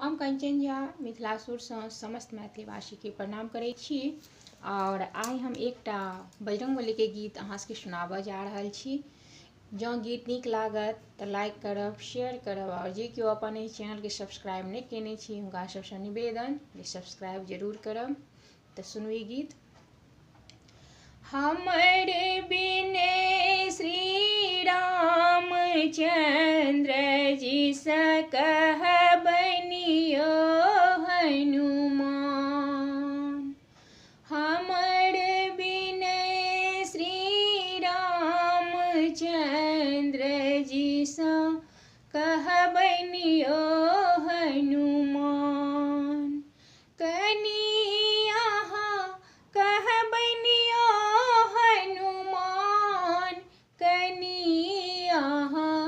हम कंचन झा मिथिलासुर सँ समस्त मैथिलीवासी के प्रणाम करै छी और आइ हम एकटा बजरंगबली के गीत अहाँ सबके सुनाबऽ जा रहल छी। जँ गीत नीक लागत तऽ लाइक करब, शेयर करब और जे केओ अपन एहि चैनल के सब्सक्राइब नहि केने छी हुनका सबसँ निवेदन जे सब्सक्राइब जरूर करब। तऽ सुनू ई गीत। हमर बिने श्री रामचंद्र जी सँ कहबनियो हनुमान। हमर बिने श्री रामचंद्र जी सँ कहबनियो हनुमान। कनि अहाँ कहबनियो हनुमान, कनि अहाँ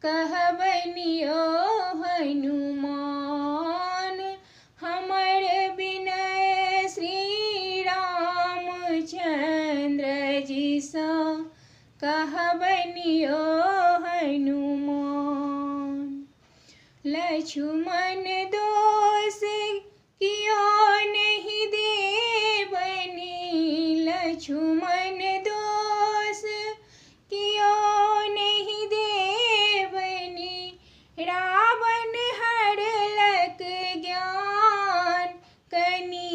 कहबनियो हनुमान। हमर बिनय श्री रामचंद्र जी सँ कहबनियो हनुमान। लक्ष्मण दोष कियो नहीं देबनी, लक्ष्मण दोष कियो नहीं देबनी। रावण हरलक ज्ञान, कनि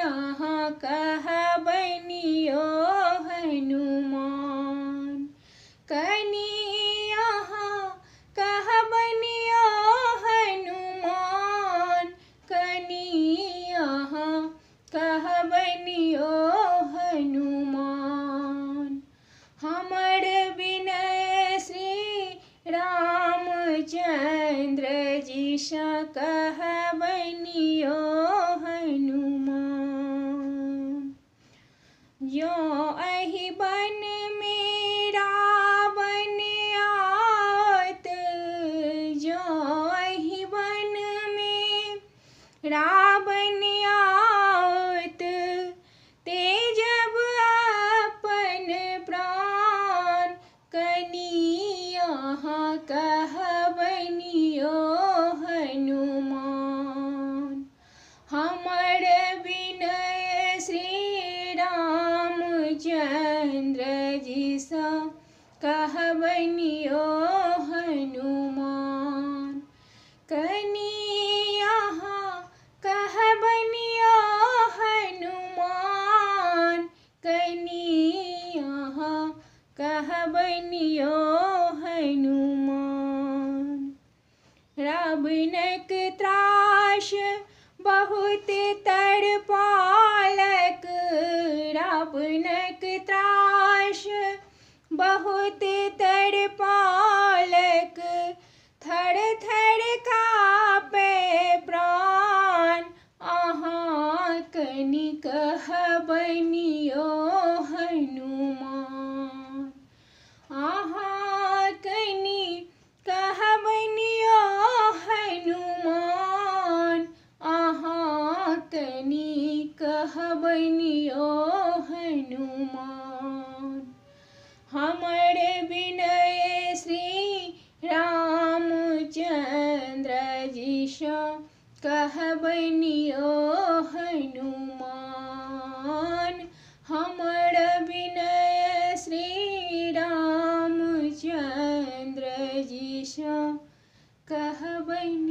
अहाँ कहबनियो हनुमान। कनि अहाँ कहबनियो हनुमान, कनि अहाँ कहबनियो हनुमान। हमर बिनय श्री रामचंद्र जी सँ कहबनियो हनुमान। जँ एहि वन में रावण आओत, जँ एहि वन में रावण आओत, तेजब अपन प्राण, कनि अहाँ कहबनियो हनुमान। हमर बिनय श्री रामचंद्र जी सँ कहबनियो हनुमान। कनि अहाँ कहबनियो हनुमान, कनि अहाँ कहबनियो हनुमान। रावणक त्रास बहुत तड़पालक, रावणक त्रास बहुत तड़पालक। थर थर काँपे प्राण, अहाँ कनि कहबनियो हनुमान। अहाँ कनि कहबनियो हनुमान, अहाँ कनि कहबनियो हनुमान। हमर बिनय श्री रामचंद्र जी सँ कहबनियो हनुमान। हमर बिनय श्री रामचंद्र जी सँ कहबनियो